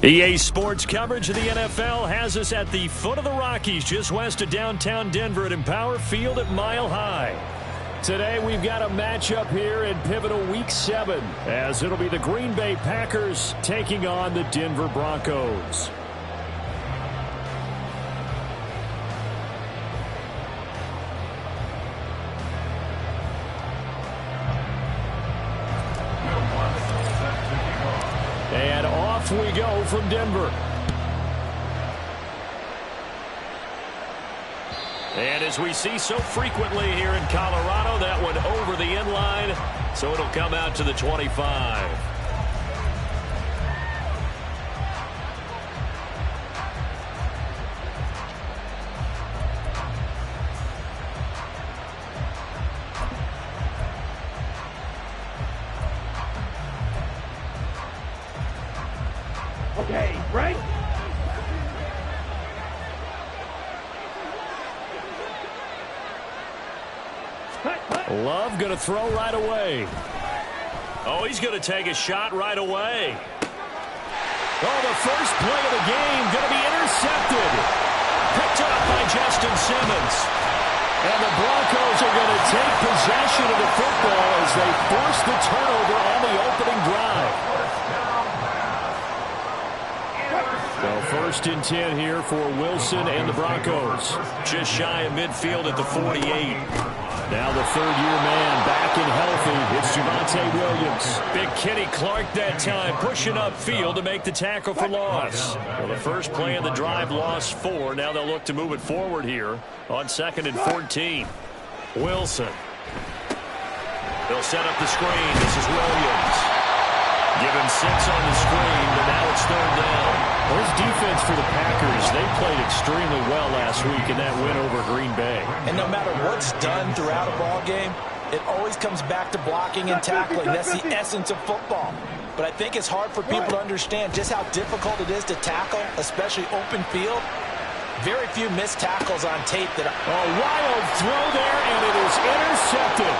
EA Sports coverage of the NFL has us at the foot of the Rockies, just west of downtown Denver at Empower Field at Mile High. Today we've got a matchup here in pivotal Week 7, as it'll be the Green Bay Packers taking on the Denver Broncos. And off we go from Denver. And as we see so frequently here in Colorado, that one over the end line, so it'll come out to the 25. Okay, right? Love going to throw right away. Oh, he's going to take a shot right away. Oh, the first play of the game going to be intercepted. Picked up by Justin Simmons. And the Broncos are going to take possession of the football as they force the turnover on the opening drive. So first and 10 here for Wilson and the Broncos. Just shy of midfield at the 48. Now the third-year man back and healthy. It's Javonte Williams. Big Kenny Clark that time pushing upfield to make the tackle for loss. Well, the first play of the drive lost 4. Now they'll look to move it forward here on 2nd and 14. Wilson. They'll set up the screen. This is Williams. Given 6 on the screen, but now it's 3rd down. There's defense for the Packers. They played extremely well last week in that win over Green Bay. And no matter what's done throughout a ball game, it always comes back to blocking and tackling. That's the essence of football. But I think it's hard for people to understand just how difficult it is to tackle, especially open field. Very few missed tackles on tape. A wild throw there, and it is intercepted.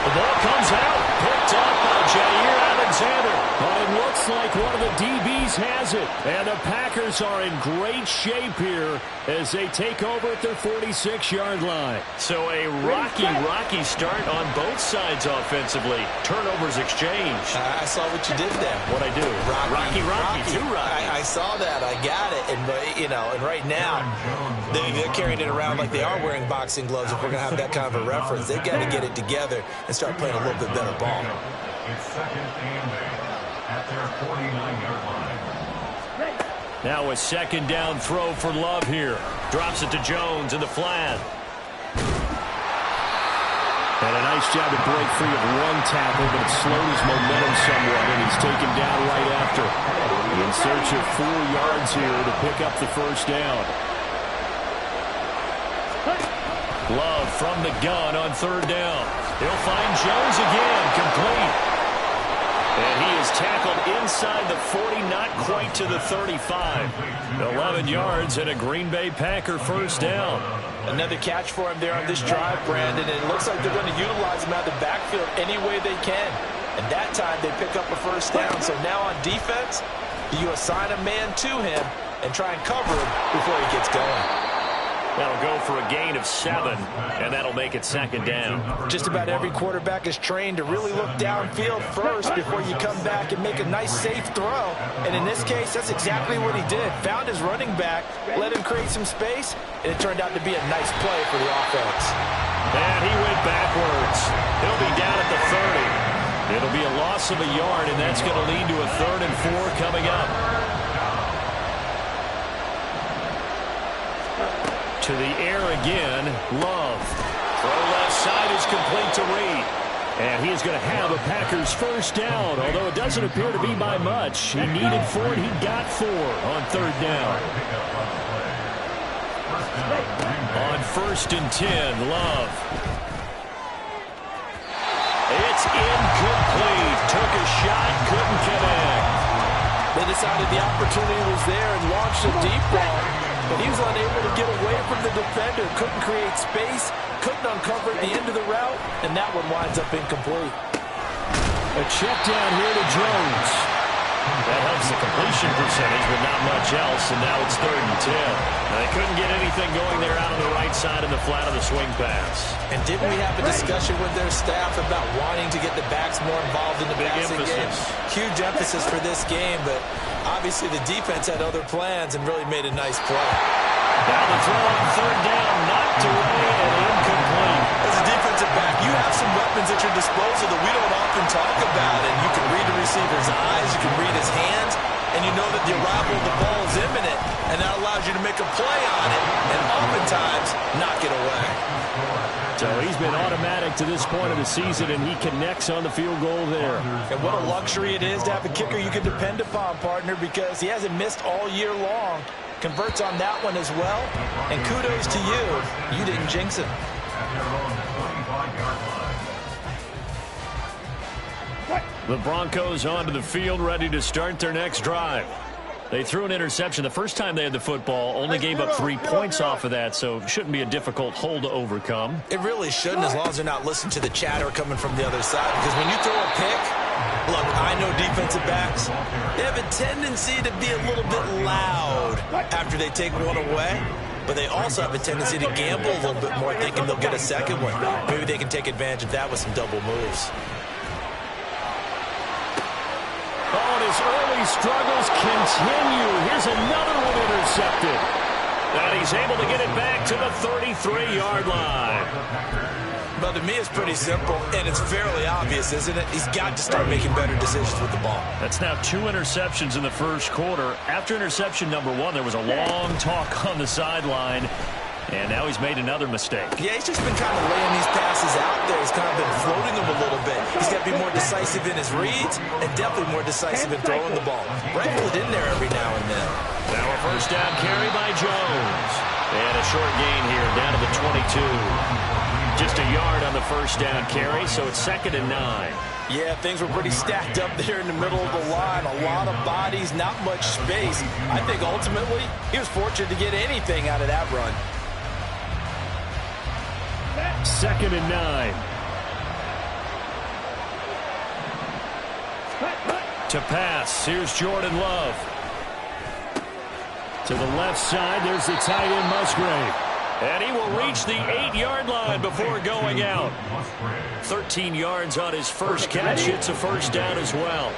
The ball comes out, picked up by Jair Alexander. But it looks like one of the DBs has it. And the Packers are in great shape here as they take over at their 46-yard line. So a rocky start on both sides offensively. Turnovers exchanged. I saw what you did there. What'd I do? Rocky. Too rocky. I saw that. I got it. And right now, they're carrying it around like they are wearing boxing gloves. If we're going to have that kind of a reference, they've got to get it together and start playing a little bit better ball. It's 2nd and at their 49-yard line. Now a 2nd down throw for Love here. Drops it to Jones in the flat. And a nice job to break free of one tackle, but it slowed his momentum somewhat, and he's taken down right after. In search of 4 yards here to pick up the first down. Love from the gun on 3rd down. He'll find Jones again, complete. And he is tackled inside the 40, not quite to the 35. 11 yards and a Green Bay Packer first down. Another catch for him there on this drive, Brandon. And it looks like they're going to utilize him out of the backfield any way they can. And that time they pick up a first down. So now on defense, do you assign a man to him and try and cover him before he gets going? That'll go for a gain of 7, and that'll make it 2nd down. Just about every quarterback is trained to really look downfield first before you come back and make a nice, safe throw. And in this case, that's exactly what he did. Found his running back, let him create some space, and it turned out to be a nice play for the offense. And he went backwards. He'll be down at the 30. It'll be a loss of a yard, and that's going to lead to a 3rd and 4 coming up. To the air again, Love. Throw left side is complete to Reed. And he is going to have a Packers first down, although it doesn't appear to be by much. He needed 4, he got 4 on 3rd down. On 1st and 10, Love. It's incomplete. Took a shot, couldn't connect. They decided the opportunity was there and launched a deep ball. But he was unable to get away from the defender. Couldn't create space. Couldn't uncover at the end of the route. And that one winds up incomplete. A check down here to Jones. That helps the completion percentage, but not much else, and now it's 3rd and 10. Now, they couldn't get anything going there out on the right side in the flat of the swing pass. And didn't we have a discussion with their staff about wanting to get the backs more involved in the passing game? Huge emphasis for this game, but obviously the defense had other plans and really made a nice play. Now the throw on 3rd down, knocked away and incomplete. As a defensive back, you have some weapons at your disposal that we don't often talk about, and you can read the receiver's eyes, you can read his hands, and you know that the arrival of the ball is imminent, and that allows you to make a play on it, and oftentimes knock it away. So he's been automatic to this point of the season, and he connects on the field goal there. And what a luxury it is to have a kicker you can depend upon, partner, because he hasn't missed all year long. Converts on that one as well, and kudos to you. You didn't jinx him. The Broncos onto the field, ready to start their next drive. They threw an interception the first time they had the football, only gave up 3 points off of that, so it shouldn't be a difficult hole to overcome. It really shouldn't, as long as they're not listening to the chatter coming from the other side, because when you throw a pick, look, I know defensive backs, they have a tendency to be a little bit loud after they take one away, but they also have a tendency to gamble a little bit more, thinking they'll get a second one. Maybe they can take advantage of that with some double moves. Oh, and his early struggles continue. Here's another one intercepted. And he's able to get it back to the 33-yard line. But to me, it's pretty simple, and it's fairly obvious, isn't it? He's got to start making better decisions with the ball. That's now 2 interceptions in the first quarter. After interception number 1, there was a long talk on the sideline. And now he's made another mistake. Yeah, he's just been kind of laying these passes out there. He's kind of been floating them a little bit. He's got to be more decisive in his reads and definitely more decisive in throwing the ball. Rifle it in there every now and then. Now a first down carry by Jones. And a short gain here down to the 22. Just a yard on the first down carry, so it's 2nd and 9. Yeah, things were pretty stacked up there in the middle of the line. A lot of bodies, not much space. I think ultimately he was fortunate to get anything out of that run. 2nd and 9. To pass, here's Jordan Love. To the left side, there's the tight end Musgrave. And he will reach the 8-yard line before going out. 13 yards on his first catch. It's a first down as well.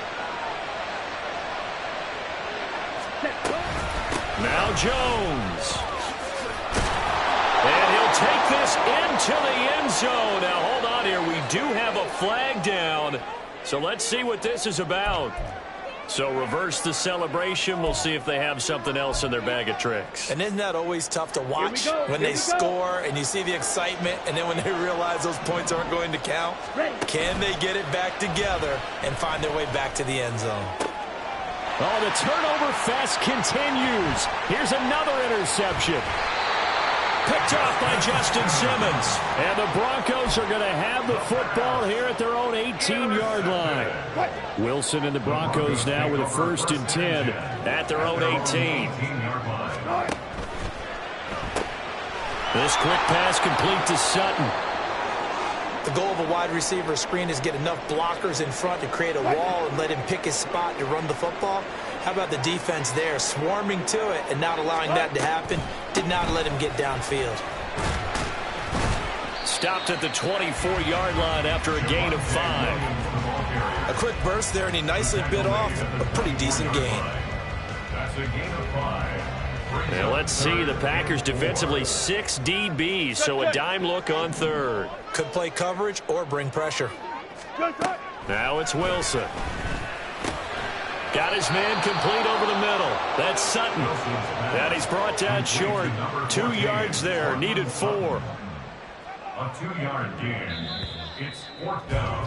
Now Jones. And he'll take this into the end zone. Now, hold on here. We do have a flag down. So let's see what this is about. So reverse the celebration. We'll see if they have something else in their bag of tricks. And isn't that always tough to watch when they score and you see the excitement, and then when they realize those points aren't going to count? Can they get it back together and find their way back to the end zone? Oh, the turnover fest continues. Here's another interception. Picked off by Justin Simmons. And the Broncos are going to have the football here at their own 18-yard line. Wilson and the Broncos now with a 1st and 10 at their own 18. This quick pass complete to Sutton. The goal of a wide receiver screen is get enough blockers in front to create a wall and let him pick his spot to run the football. How about the defense there, swarming to it and not allowing that to happen? Did not let him get downfield. Stopped at the 24-yard line after a gain of 5. A quick burst there, and he nicely bit off a pretty decent gain. That's a gain of 5. Now let's see, the Packers defensively 6 DBs, so a dime look on 3rd. Could play coverage or bring pressure. Now it's Wilson. Got his man complete over the middle. That's Sutton. And he's brought down short. 2 yards there, needed 4. A 2-yard gain. It's 4th down.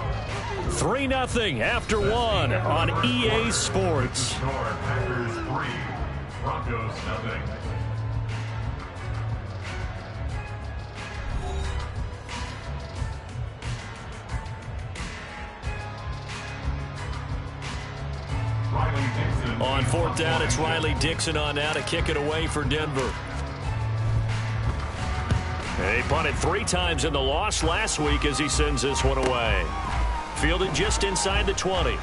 3-0 after 1 on EA Sports. Packers 3, Broncos 0. On 4th down, it's Riley Dixon on now to kick it away for Denver. He punted 3 times in the loss last week as he sends this one away. Fielded just inside the 20.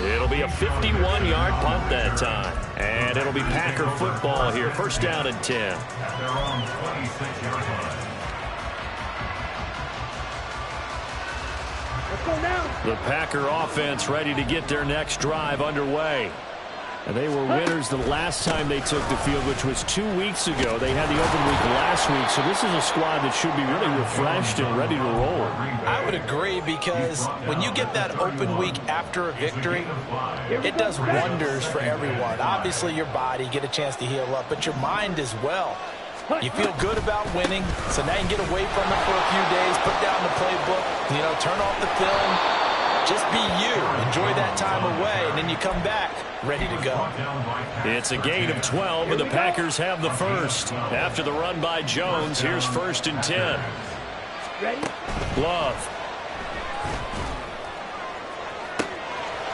It'll be a 51-yard punt that time. And it'll be Packer football here. First down and 10. At their own 26-yard line. The Packer offense ready to get their next drive underway. And they were winners the last time they took the field, which was 2 weeks ago. They had the open week last week, so this is a squad that should be really refreshed and ready to roll. I would agree, because when you get that open week after a victory, it does wonders for everyone. Obviously, your body, get a chance to heal up, but your mind as well. You feel good about winning, so now you can get away from it for a few days, put down the playbook, turn off the film, just be you. Enjoy that time away, and then you come back ready to go. It's a gain of 12, and the Packers have the first. After the run by Jones, here's first and 10. Love.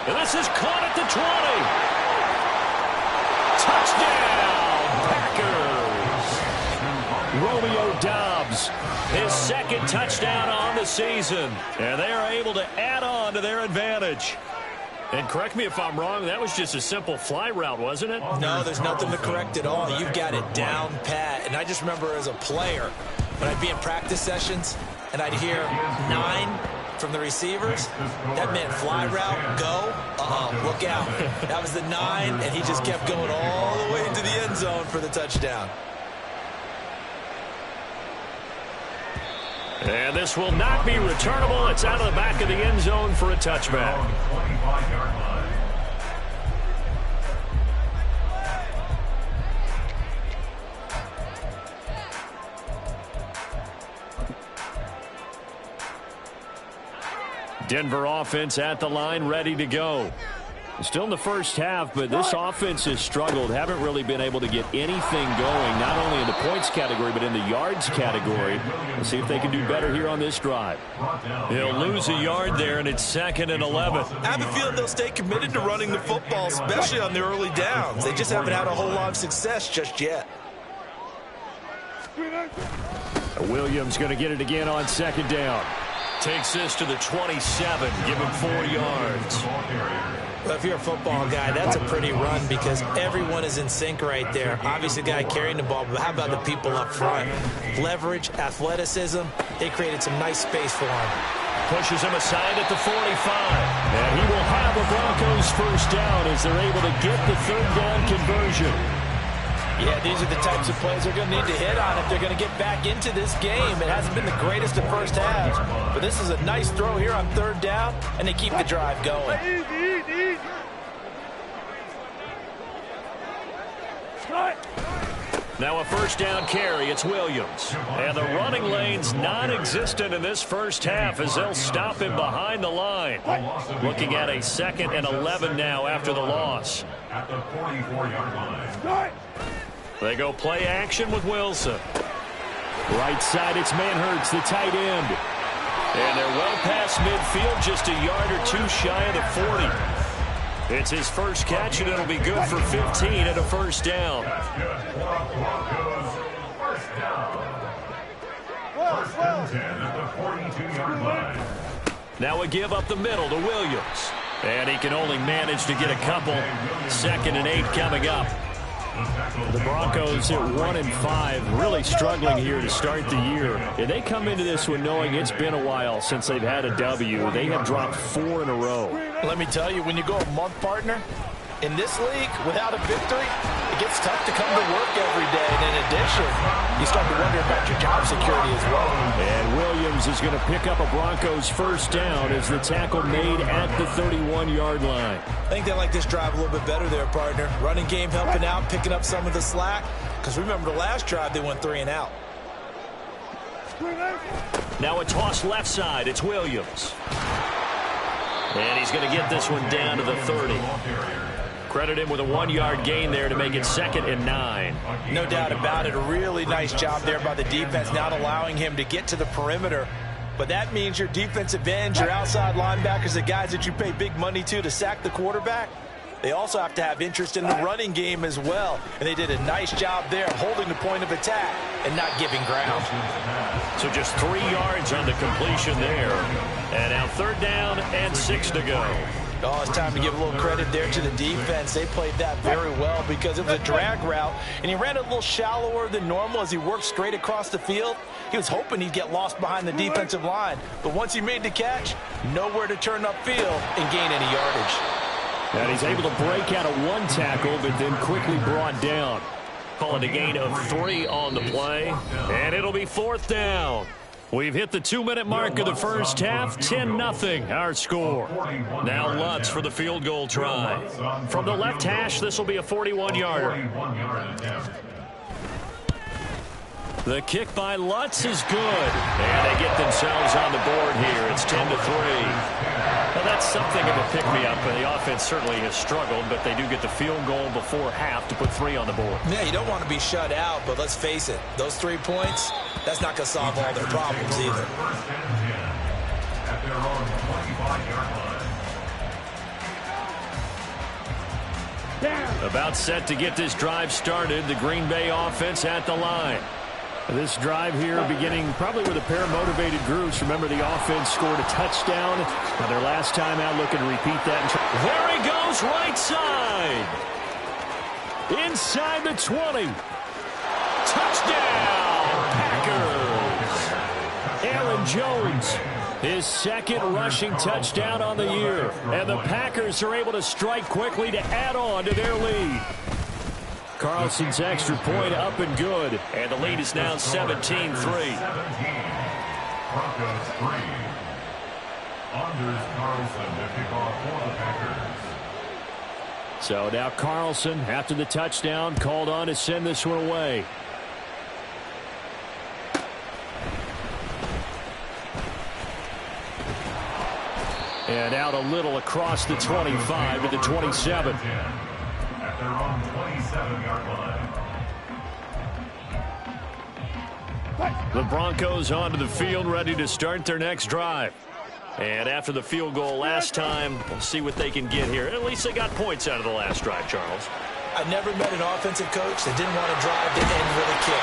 And this is caught at the 20. Touchdown, Packers. Romeo Doubs, his second touchdown on the season. And they are able to add on to their advantage. And correct me if I'm wrong, that was just a simple fly route, wasn't it? No, there's nothing to correct at all. You've got it down pat. And I just remember as a player, when I'd be in practice sessions and I'd hear 9 from the receivers, that meant fly route, go, look out. That was the 9, and he just kept going all the way into the end zone for the touchdown. And this will not be returnable. It's out of the back of the end zone for a touchback. 25-yard line. Denver offense at the line, ready to go. Still in the first half, but this offense has struggled. Haven't really been able to get anything going, not only in the points category, but in the yards category. Let's see if they can do better here on this drive. They'll lose a yard there, and it's 2nd and 11. I have a feeling they'll stay committed to running the football, especially on the early downs. They just haven't had a whole lot of success just yet. Williams going to get it again on 2nd down. Takes this to the 27, give him 4 yards. Well, if you're a football guy, that's a pretty run because everyone is in sync right there. Obviously, the guy carrying the ball, but how about the people up front? Leverage, athleticism, they created some nice space for him. Pushes him aside at the 45. And he will have a Broncos first down as they're able to get the 3rd down conversion. Yeah, these are the types of plays they're going to need to hit on if they're going to get back into this game. It hasn't been the greatest of first halves, but this is a nice throw here on 3rd down, and they keep the drive going. Now a first down carry, it's Williams. And the running lane's non-existent in this first half as they'll stop him behind the line. Looking at a 2nd and 11 now after the loss. At the 44-yard line. They go play action with Wilson. Right side, it's Manhurts, the tight end. And they're well past midfield, just a yard or 2 shy of the 40. It's his first catch, and it'll be good for 15 and a first down. That's good for Broncos. First down. First and 10 at the 42-yard line. Now a give up the middle to Williams. And he can only manage to get a couple. 2nd and 8 coming up. The Broncos at 1-5, really struggling here to start the year. And they come into this one knowing it's been a while since they've had a W. They have dropped 4 in a row. Let me tell you, when you go a month, partner, in this league, without a victory, it gets tough to come to work every day. And in addition, you start to wonder about your job security as well. And Williams is going to pick up a Broncos first down as the tackle made at the 31-yard line. I think they like this drive a little bit better there, partner. Running game helping out, picking up some of the slack. Because remember, the last drive, they went 3 and out. Now a toss left side. It's Williams. And he's going to get this one down to the 30. Credit him with a 1-yard gain there to make it 2nd and 9. No doubt about it. A really nice job there by the defense, not allowing him to get to the perimeter. But that means your defensive ends, your outside linebackers, the guys that you pay big money to sack the quarterback, they also have to have interest in the running game as well. And they did a nice job there holding the point of attack and not giving ground. So just 3 yards on the completion there. And now 3rd down and 6 to go. Oh, it's time to give a little credit there to the defense. They played that very well because it was a drag route, and he ran a little shallower than normal as he worked straight across the field. He was hoping he'd get lost behind the defensive line, but once he made the catch, nowhere to turn upfield and gain any yardage. And he's able to break out of one tackle, but then quickly brought down. Calling a gain of 3 on the play, and it'll be 4th down. We've hit the 2-minute mark of the first half, 10-0 our score. Now Lutz for the field goal try. From the left hash, this will be a 41-yarder. The kick by Lutz is good. And they get themselves on the board here. It's 10-3. Well, that's something of a pick-me-up. The offense certainly has struggled, but they do get the field goal before half to put 3 on the board. Yeah, you don't want to be shut out, but let's face it. Those 3 points, that's not going to solve all their problems either. At their own 25-yard line. About set to get this drive started. The Green Bay offense at the line. This drive here beginning probably with a pair of motivated groups. Remember, the offense scored a touchdown. Now their last time out, looking to repeat that. There he goes, right side. Inside the 20. Touchdown, Packers. Aaron Jones, his 2nd rushing touchdown on the year. And the Packers are able to strike quickly to add on to their lead. Carlson's extra point up and good. And the lead is now 17-3. Broncos 3. Anders Carlson to kick off for the Packers. So now Carlson, after the touchdown, called on to send this one away. And out a little across the 25 to the 27. At their own 27-yard line. The Broncos onto the field, ready to start their next drive. And after the field goal last time, we'll see what they can get here. At least they got points out of the last drive, Charles. I've never met an offensive coach that didn't want to drive to end with a kick.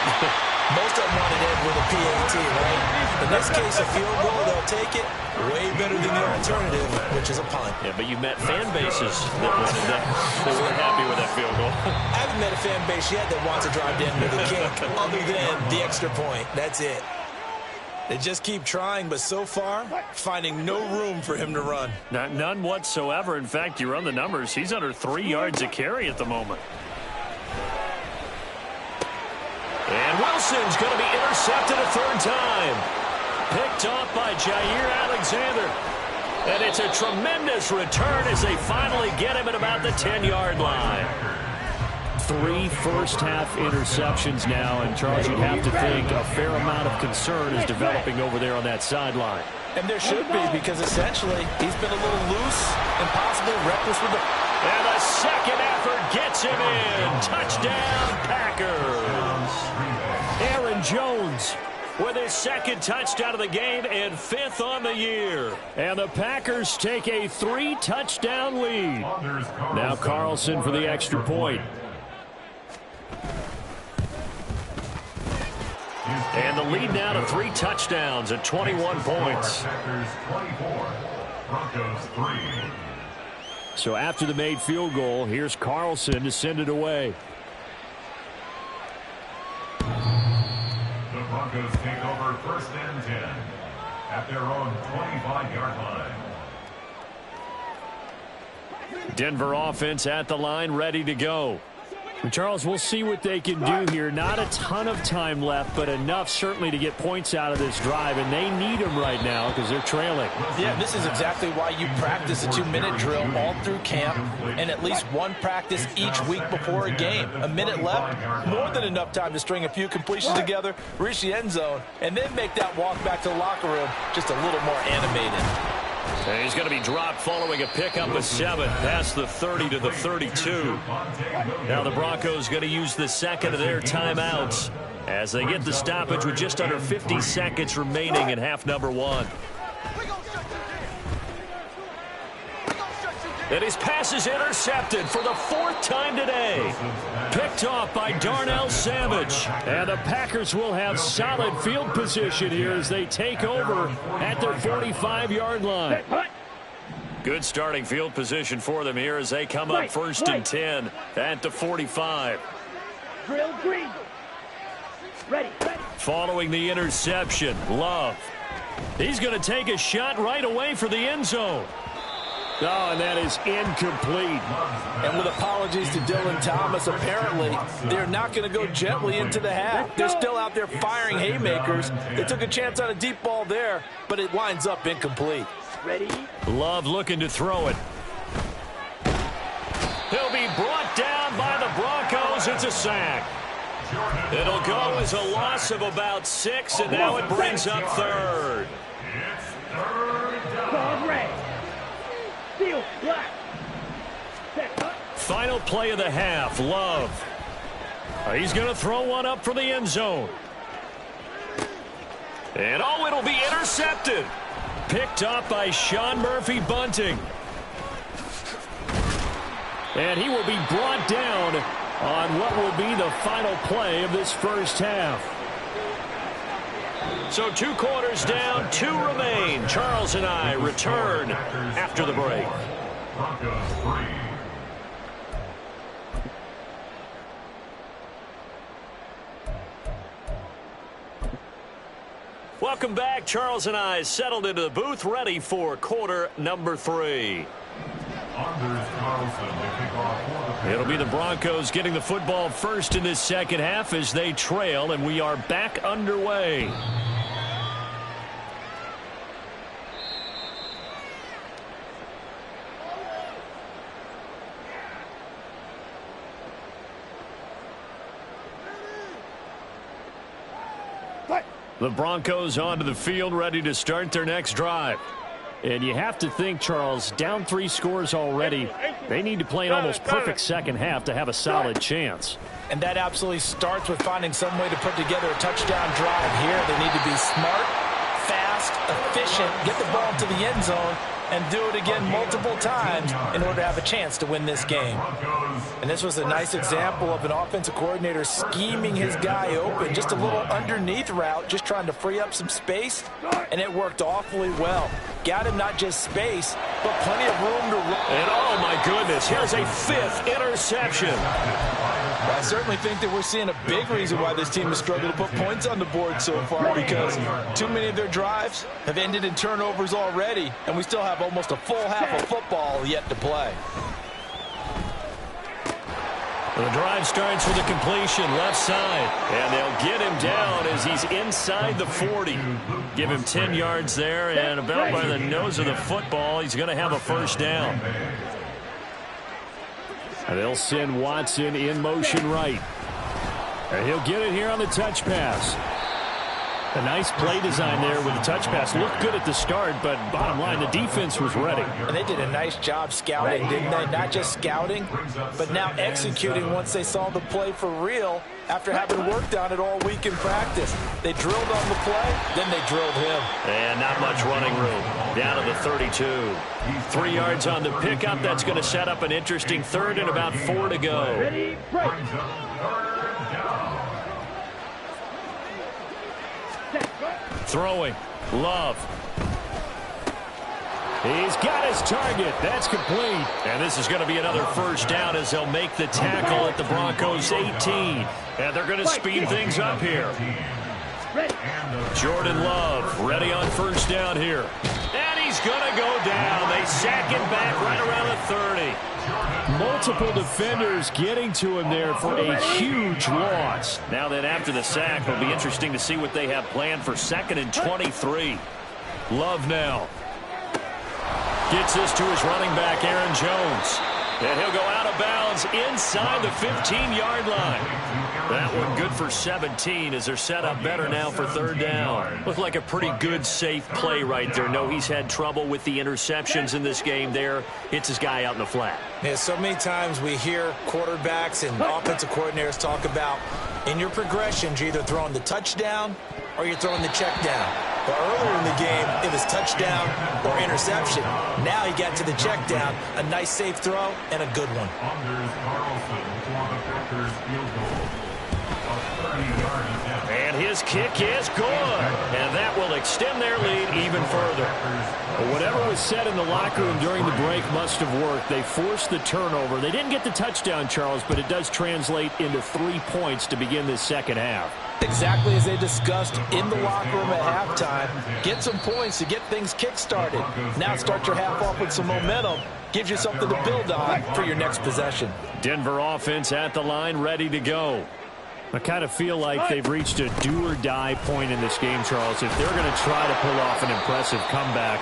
Most of them want to end with a PAT, right? In this case, a field goal, they'll take it. Way better than the alternative, which is a punt. Yeah, but you met fan bases that weren't happy with that field goal. I haven't met a fan base yet that wants to drive to end with a kick, other than the extra point. That's it. They just keep trying, but so far, finding no room for him to run. None whatsoever. In fact, you run the numbers. He's under 3 yards a carry at the moment. And Wilson's going to be intercepted a 3rd time. Picked off by Jair Alexander. And it's a tremendous return as they finally get him at about the 10-yard line. 3 first-half interceptions now, and Charles, you'd have to think a fair amount of concern is developing over there on that sideline. And there should be, because essentially he's been a little loose and possibly reckless with the... And the second effort gets him in. Touchdown, Packers. Aaron Jones with his 2nd touchdown of the game and 5th on the year. And the Packers take a 3-touchdown lead. Now Carlson for the extra point. And the lead now to 3 touchdowns at 21 points. Packers 24, Broncos 3. So after the made field goal, here's Carlson to send it away. The Broncos take over 1st and 10 at their own 25-yard line. Denver offense at the line, ready to go. Charles, we'll see what they can do here. Not a ton of time left, but enough certainly to get points out of this drive, and they need them right now because they're trailing. Yeah, this is exactly why you practice a 2-minute drill all through camp and at least one practice each week before a game. A minute left, more than enough time to string a few completions together, reach the end zone, and then make that walk back to the locker room just a little more animated. And he's going to be dropped following a pickup of 7 past the 30 to the 32. Now the Broncos going to use the 2nd of their timeouts as they get the stoppage with just under 50 seconds remaining in half number 1. And his pass is intercepted for the 4th time today. Picked off by Darnell Savage. And the Packers will have solid field position here as they take over at their 45-yard line. Good starting field position for them here as they come up first and 10 at the 45. Drill green. Ready. Following the interception, Love. He's going to take a shot right away for the end zone. Oh, and that is incomplete. And with apologies to Dylan Thomas, apparently they're not going to go gently into the half. They're still out there firing haymakers. They took a chance on a deep ball there, but it winds up incomplete. Ready. Love looking to throw it. He'll be brought down by the Broncos. It's a sack. It'll go as a loss of about 6, and now it brings up third. It's third down. Dog red. Steel black. Final play of the half, Love. He's going to throw one up for the end zone. And oh, it'll be intercepted. Picked up by Sean Murphy-Bunting. And he will be brought down on what will be the final play of this first half. So 2 quarters down, 2 remain. Charles and I return after the break. Broncos 3. Welcome back. Charles and I settled into the booth, ready for quarter number 3. Anders Carlson to kick off for the It'll be the Broncos getting the football first in this second half as they trail, and we are back underway. The Broncos onto the field, ready to start their next drive. And you have to think, Charles, down 3 scores already. They need to play an almost perfect second half to have a solid chance. And that absolutely starts with finding some way to put together a touchdown drive here. They need to be smart, fast, efficient, get the ball to the end zone, and do it again multiple times in order to have a chance to win this game. And this was a nice example of an offensive coordinator scheming his guy open, just a little underneath route, just trying to free up some space, and it worked awfully well. Got him not just space, but plenty of room to run. And oh my goodness, here's a 5th interception. I certainly think that we're seeing a big reason why this team has struggled to put points on the board so far, because too many of their drives have ended in turnovers already, and we still have almost a full half of football yet to play. The drive starts with a completion left side, and they'll get him down as he's inside the 40. Give him 10 yards there, and about by the nose of the football, he's going to have a first down. And they'll send Watson in motion right. And he'll get it here on the touch pass. A nice play design there with the touch pass. Looked good at the start, but bottom line, the defense was ready. And they did a nice job scouting, didn't they? Not just scouting, but now executing once they saw the play for real after having worked on it all week in practice. They drilled on the play, then they drilled him. And not much running room. Down to the 32. 3 yards on the pickup. That's going to set up an interesting third and about 4 to go. Ready, break. Throwing. Love. He's got his target. That's complete. And this is going to be another first down as they'll make the tackle at the Broncos 18. And they're going to speed things up here. Jordan Love ready on first down here. And he's going to go down. They sack him back right around the 30. Multiple defenders getting to him there for a huge loss. Now then, after the sack, it'll be interesting to see what they have planned for 2nd and 23. Love now. Gets this to his running back, Aaron Jones. And he'll go out of bounds inside the 15-yard line. That one good for 17 as they're set up better now for third down. Looked like a pretty good, safe play right there. No, he's had trouble with the interceptions in this game there. Hits his guy out in the flat. Yeah, so many times we hear quarterbacks and offensive coordinators talk about in your progressions, you're either throwing the touchdown or you're throwing the check down. But earlier in the game, it was touchdown or interception. Now he got to the check down, a nice safe throw, and a good one. Anders Carlson for the Packers field goal. And his kick is good. And that will extend their lead even further. But whatever was said in the locker room during the break must have worked. They forced the turnover. They didn't get the touchdown, Charles, but it does translate into 3 points to begin this second half. Exactly as they discussed in the locker room at halftime. Get some points to get things kick-started. Now start your half off with some momentum. Gives you something to build on for your next possession. Denver offense at the line, ready to go. I kind of feel like they've reached a do-or-die point in this game, Charles. If they're going to try to pull off an impressive comeback,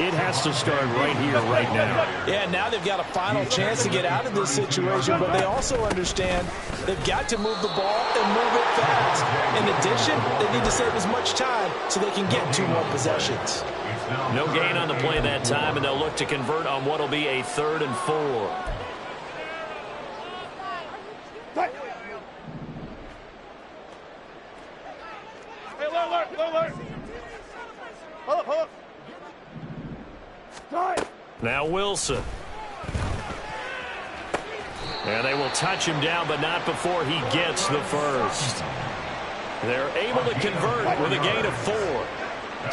it has to start right here, right now. Yeah, now they've got a final chance to get out of this situation, but they also understand they've got to move the ball and move it fast. In addition, they need to save as much time so they can get 2 more possessions. No gain on the play that time, and they'll look to convert on what will be a 3rd and 4. Hey, alert. Hold up. Now Wilson. And they will touch him down, but not before he gets the first. They're able to convert with a gain of 4.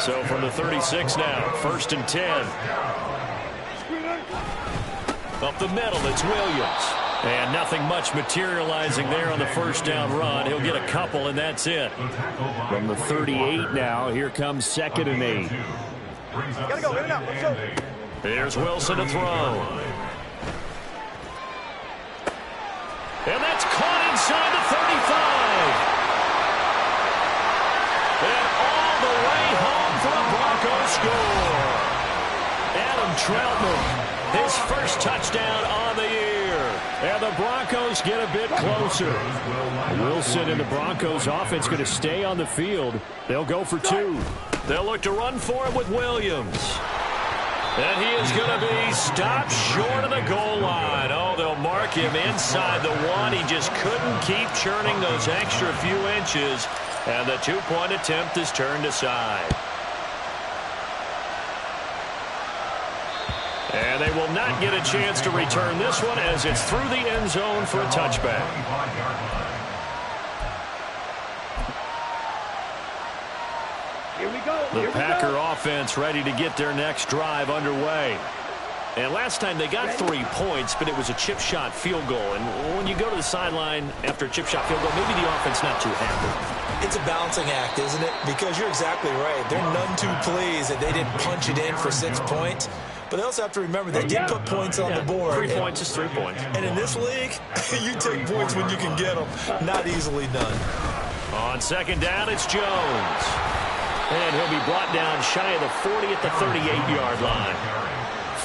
So from the 36 now, 1st and 10. Up the middle, it's Williams. And nothing much materializing there on the first down run. He'll get a couple, and that's it. From the 38 now, here comes 2nd and 8. Gotta go, in and out. Let's go. Here's Wilson to throw. And that's caught inside the 35. And all the way home for a Broncos score. Adam Troutman, his first touchdown on the year. And the Broncos get a bit closer. Wilson and the Broncos offense going to stay on the field. They'll go for 2. They'll look to run for it with Williams. And he is going to be stopped short of the goal line. Oh, they'll mark him inside the 1. He just couldn't keep churning those extra few inches. And the 2-point attempt is turned aside. And they will not get a chance to return this one as it's through the end zone for a touchback. Here we go. The Packer offense ready to get their next drive underway. And last time they got 3 points, but it was a chip shot field goal. And when you go to the sideline after a chip shot field goal, maybe the offense not too happy. It's a balancing act, isn't it? Because you're exactly right. They're none too pleased that they didn't punch it in for 6 points. But they also have to remember they did put points on the board. 3 points is 3 points. And in this league, you take points when you can get them. Not easily done. On 2nd down, it's Jones. And he'll be brought down shy of the 40 at the 38-yard line.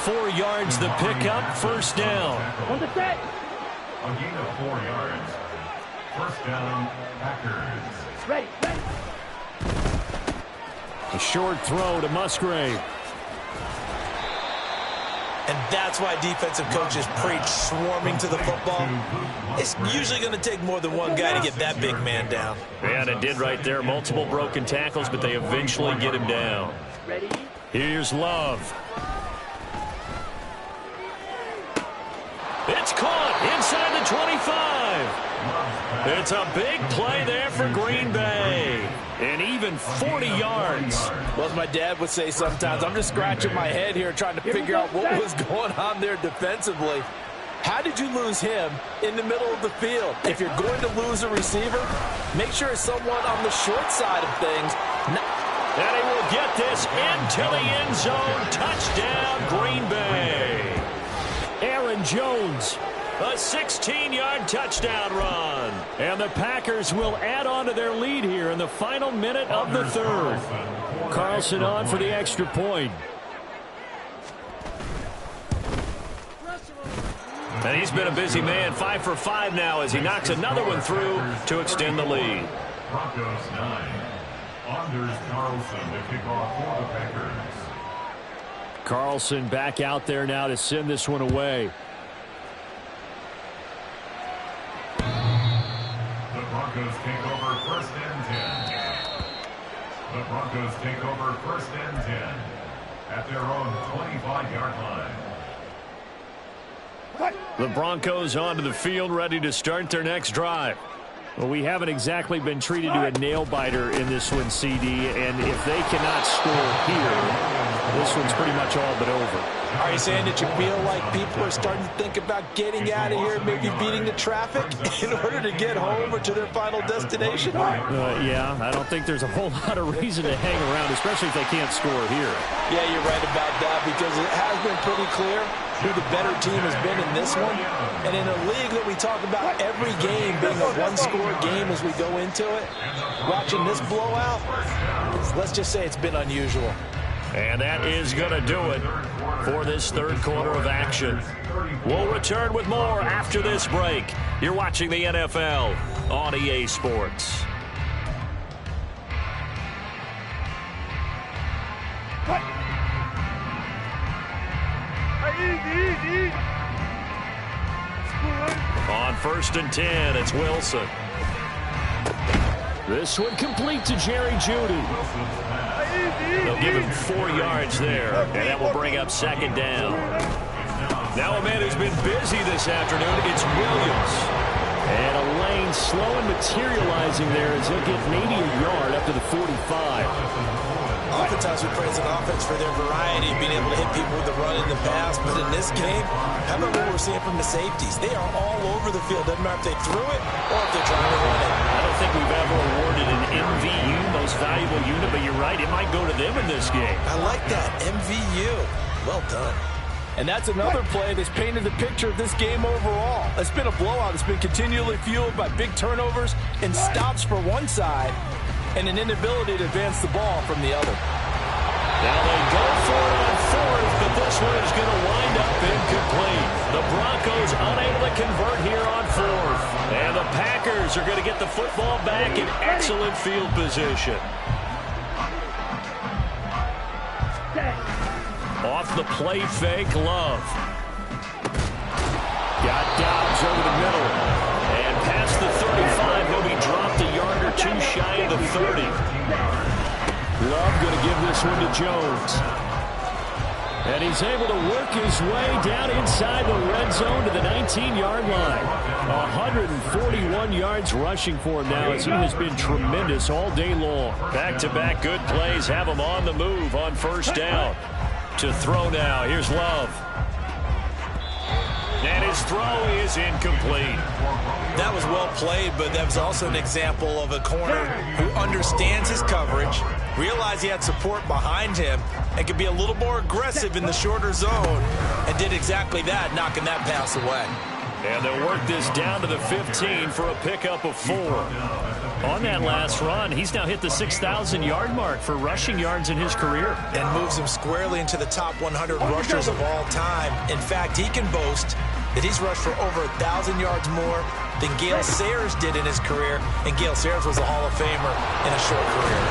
4 yards the pickup, 1st down. On the set. A gain of 4 yards. 1st down, Packers. Ready. A short throw to Musgrave. And that's why defensive coaches preach swarming to the football. It's usually going to take more than one guy to get that big man down. And it did right there. Multiple broken tackles, but they eventually get him down. Ready. Here's Love. It's caught inside the 25. It's a big play there for Green Bay. And even 40 yards. Well, as my dad would say sometimes, I'm just scratching my head here trying to figure out what was going on there defensively. How did you lose him in the middle of the field? If you're going to lose a receiver, make sure it's someone on the short side of things. And he will get this into the end zone. Touchdown, Green Bay. Aaron Jones, a 16-yard touchdown run. And the Packers will add on to their lead here in the final minute of the 3rd. Carlson on for the extra point. And he's been a busy man, 5 for 5 now as he knocks another one through to extend the lead. Broncos 9. Anders Carlson to kick off for the Packers. Carlson back out there now to send this one away. The Broncos take over 1st and 10. The Broncos take over 1st and 10 at their own 25-yard line. The Broncos onto the field ready to start their next drive. Well, we haven't exactly been treated to a nail-biter in this one, CD, and if they cannot score here, this one's pretty much all but over. Are you saying that you feel like people are starting to think about getting out of here, maybe beating the traffic in order to get home or to their final destination? Yeah, I don't think there's a whole lot of reason to hang around, especially if they can't score here. Yeah, you're right about that, because it has been pretty clear who the better team has been in this one. And in a league that we talk about every game being a one-score game as we go into it, watching this blowout, let's just say it's been unusual. And that is going to do it for this third quarter of action. We'll return with more after this break. You're watching the NFL on EA Sports. Easy. On 1st and 10, it's Wilson. This one complete to Jerry Jeudy. They'll give him 4 yards there, and that will bring up 2nd down. Now a man who's been busy this afternoon, it's Williams. And a lane slow and materializing there as he'll get maybe a yard up to the 45. Oftentimes we praise an offense for their variety, being able to hit people with the run in the pass. But in this game, how about what we're seeing from the safeties? They are all over the field. Doesn't matter if they threw it or if they're trying to run it. I don't think we've ever awarded an MVU, most valuable unit, but you're right, it might go to them in this game. I like that, MVU. Well done. And that's another play that's painted the picture of this game overall. It's been a blowout. It's been continually fueled by big turnovers and stops for one side and an inability to advance the ball from the other. Now they go for it on 4th, but this one is going to wind up incomplete. The Broncos unable to convert here on 4th. And the Packers are going to get the football back in excellent field position. Off the play fake, Love. Got Dobbs over the middle. And past the 35, he'll be dropped a yard or 2 shy of the 30. Love going to give this one to Jones. And he's able to work his way down inside the red zone to the 19-yard line. 141 yards rushing for him now as he has been tremendous all day long. Back-to-back good plays have him on the move on 1st down. To throw now. Here's Love. And his throw is incomplete. That was well played, but that was also an example of a corner who understands his coverage, realized he had support behind him, and could be a little more aggressive in the shorter zone, and did exactly that, knocking that pass away. And they'll work this down to the 15 for a pickup of 4. On that last run, he's now hit the 6,000-yard mark for rushing yards in his career. And moves him squarely into the top 100 rushers of all time. In fact, he can boast that he's rushed for over 1,000 yards more than Gale Sayers did in his career. And Gale Sayers was a Hall of Famer in a short career.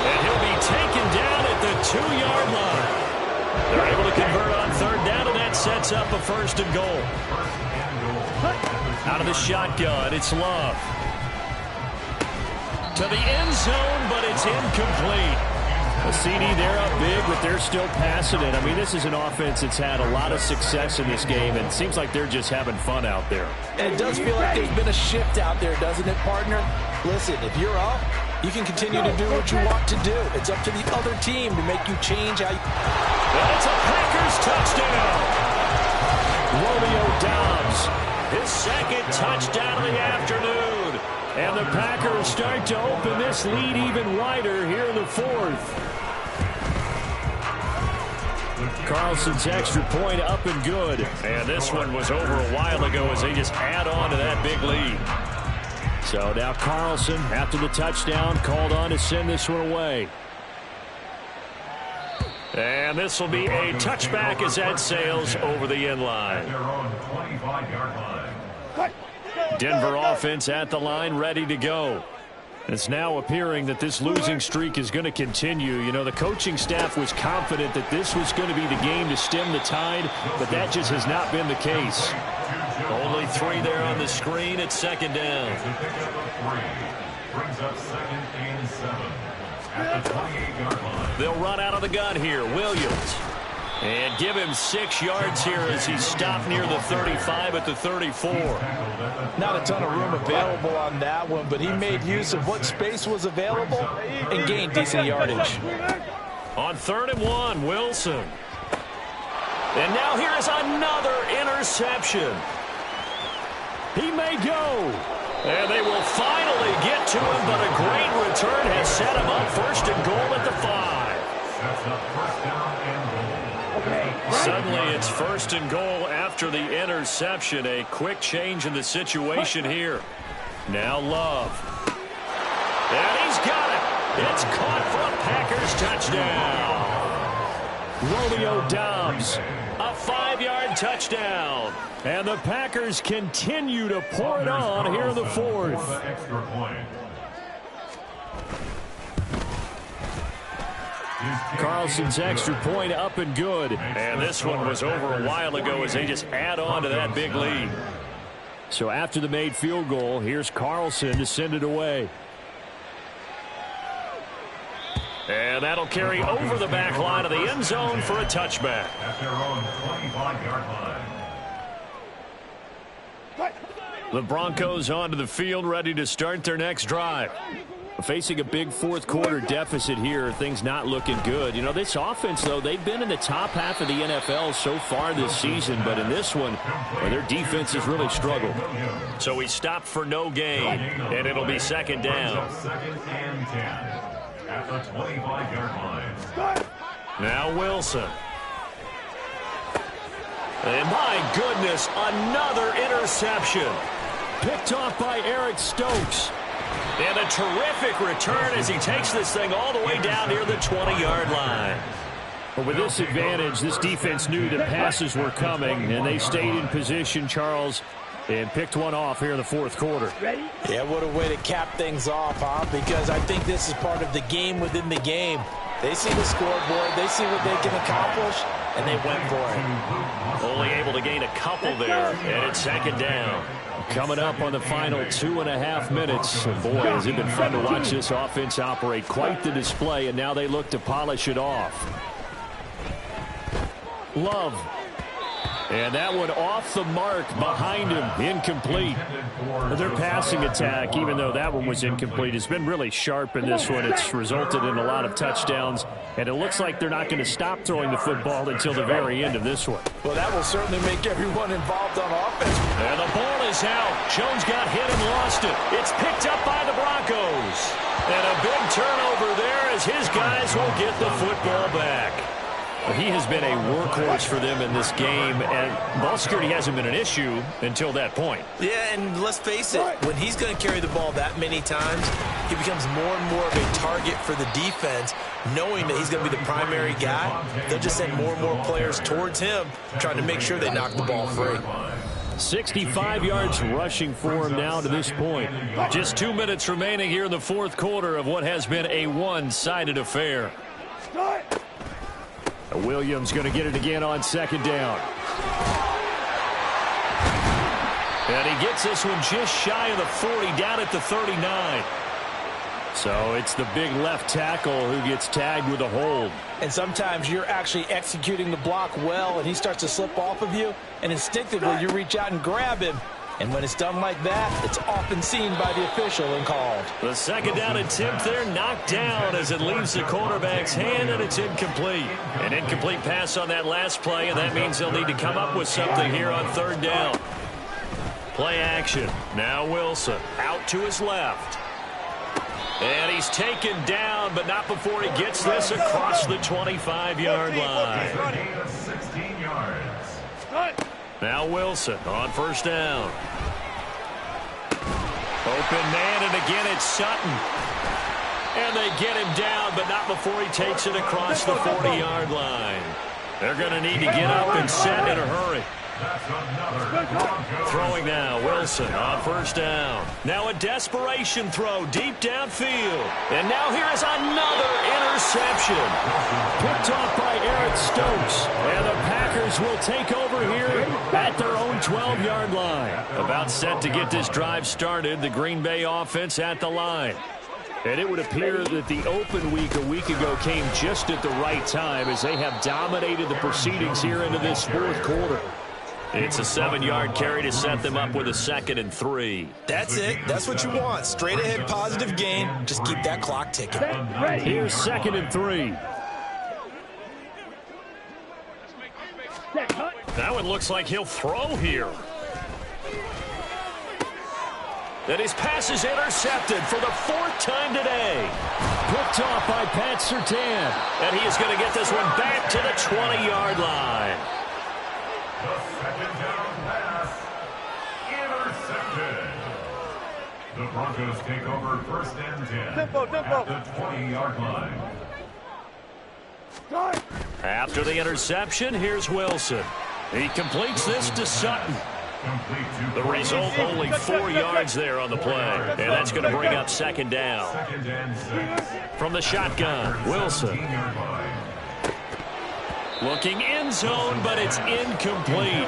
And he'll be taken down at the 2-yard line. They're able to convert on 3rd down, and that sets up a 1st and goal. Out of the shotgun, it's Love. To the end zone, but it's incomplete. A CD, they're up big, but they're still passing it. I mean, this is an offense that's had a lot of success in this game, and it seems like they're just having fun out there. And it does feel like there's been a shift out there, doesn't it, partner? Listen, if you're up, you can continue to do what you want to do. It's up to the other team to make you change how you... And it's a Packers touchdown. Romeo Dobbs, his 2nd touchdown of the afternoon. And the Packers start to open this lead even wider here in the 4th. Carlson's extra point up and good. And this one was over a while ago as they just add on to that big lead. So now Carlson, after the touchdown, called on to send this one away. And this will be a touchback as that sails over the end line. Denver offense at the line, ready to go. It's now appearing that this losing streak is going to continue. You know, the coaching staff was confident that this was going to be the game to stem the tide, but that just has not been the case. Only 3 there on the screen at 2nd down. Brings up 2nd and 7 at the 28-yard line. They'll run out of the gun here. Williams. And give him 6 yards here as he stopped near the 35 at the 34. Not a ton of room available on that one, but he made use of what space was available and gained decent yardage. On 3rd and 1, Wilson. And now here is another interception. He may go. And they will finally get to him, but a great return has set him up 1st and goal at the 5. That's the 1st down and goal. Suddenly it's 1st and goal after the interception. A quick change in the situation here. Now Love. And he's got it. It's caught for a Packers touchdown. Romeo Doubs, a 5-yard touchdown. And the Packers continue to pour it on here in the 4th. Extra point. Carlson's extra point up and good. And this one was over a while ago as they just add on to that big lead. So after the made field goal, here's Carlson to send it away. And that'll carry over the back line of the end zone for a touchback. At their own 25-yard line. The Broncos onto the field, ready to start their next drive. Facing a big 4th quarter deficit here, things not looking good. You know, this offense, though, they've been in the top half of the NFL so far this season, but in this one, well, their defense has really struggled. So he stopped for no gain, and it'll be 2nd down. 2nd and 10 at the 25-yard line. Now Wilson. And my goodness, another interception. Picked off by Eric Stokes. And a terrific return as he takes this thing all the way down near the 20-yard line. But with this advantage, this defense knew that passes were coming, and they stayed in position, Charles, and picked one off here in the 4th quarter. Yeah, what a way to cap things off, huh? Because I think this is part of the game within the game. They see the scoreboard, they see what they can accomplish, and they went for it. Only able to gain a couple there, and it's 2nd down. Coming up on the final 2.5 minutes. Boy, has it been fun to watch this offense operate. Quite the display, and now they look to polish it off. Love. And that one off the mark behind him. Incomplete. Their passing attack, even though that one was incomplete, has been really sharp in this one. It's resulted in a lot of touchdowns, and it looks like they're not going to stop throwing the football until the very end of this one. Well, that will certainly make everyone involved on offense. And the ball is out. Jones got hit and lost it. It's picked up by the Broncos. And a big turnover there as his guys will get the football back. He has been a workhorse for them in this game, and ball security hasn't been an issue until that point. Yeah, and let's face it, when he's going to carry the ball that many times, he becomes more and more of a target for the defense, knowing that he's going to be the primary guy. They'll just send more and more players towards him, trying to make sure they knock the ball free. 65 yards rushing for him now to this point. Just 2 minutes remaining here in the 4th quarter of what has been a one-sided affair. Williams going to get it again on 2nd down. And he gets this one just shy of the 40, down at the 39. So it's the big left tackle who gets tagged with a hold. And sometimes you're actually executing the block well, and he starts to slip off of you, and instinctively you reach out and grab him. And when it's done like that, it's often seen by the official and called. The 2nd down attempt there knocked down as it leaves the quarterback's hand, and it's incomplete. An incomplete pass on that last play, and that means they'll need to come up with something here on 3rd down. Play action. Now Wilson out to his left. And he's taken down, but not before he gets this across the 25-yard line. 16 yards. Now Wilson on 1st down. Open man, and again it's Sutton. And they get him down, but not before he takes it across the 40-yard line. They're going to need to get up and set in a hurry. Throwing now, Wilson on 1st down. Now a desperation throw deep downfield. And now here is another interception. Picked off by Eric Stokes. And the Packers will take over here at their own 12-yard line. About set to get this drive started. The Green Bay offense at the line. And it would appear that the open week a week ago came just at the right time as they have dominated the proceedings here into this fourth quarter. It's a 7-yard carry to set them up with a 2nd and 3. That's it. That's what you want. Straight ahead positive gain. Just keep that clock ticking. Here's 2nd and 3. That one looks like he'll throw here. And his pass is intercepted for the 4th time today. Picked off by Pat Surtain. And he is going to get this one back to the 20-yard line. The 2nd down pass, intercepted. The Broncos take over 1st and 10 at the 20-yard line. After the interception, here's Wilson. He completes this to Sutton. The result, only 4 yards there on the play. And that's going to bring up 2nd down. 2nd and 6. From the shotgun, Wilson. 16-yard line. Looking end zone, but it's incomplete.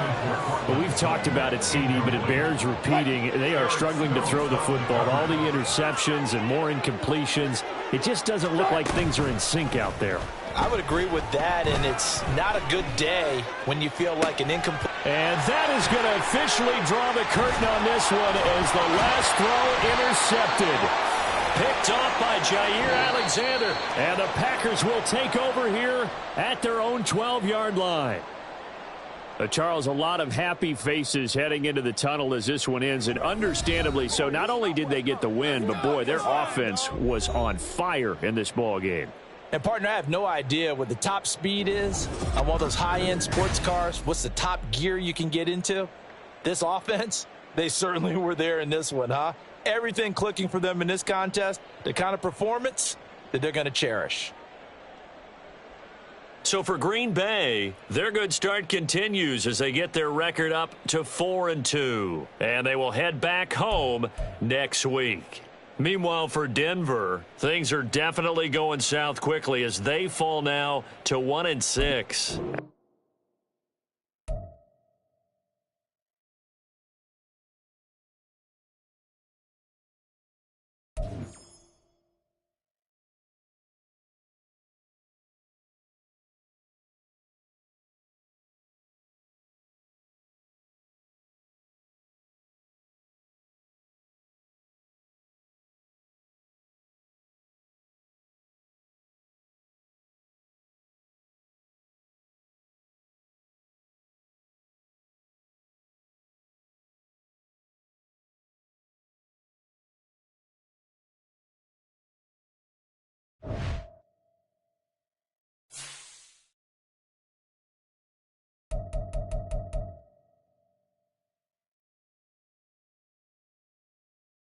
But we've talked about it, CD, but it bears repeating. They are struggling to throw the football. All the interceptions and more incompletions. It just doesn't look like things are in sync out there. I would agree with that, and it's not a good day when you feel like an incomplete. And that is going to officially draw the curtain on this one as the last throw intercepted. Picked off by Jair Alexander. And the Packers will take over here at their own 12-yard line. Charles, a lot of happy faces heading into the tunnel as this one ends, and understandably so. Not only did they get the win, but, boy, their offense was on fire in this ball game. And, partner, I have no idea what the top speed is on one of those high-end sports cars. What's the top gear you can get into? This offense, they certainly were there in this one, huh? Everything clicking for them in this contest, the kind of performance that they're going to cherish. So for Green Bay, their good start continues as they get their record up to 4-2. And they will head back home next week. Meanwhile, for Denver, things are definitely going south quickly as they fall now to 1-6.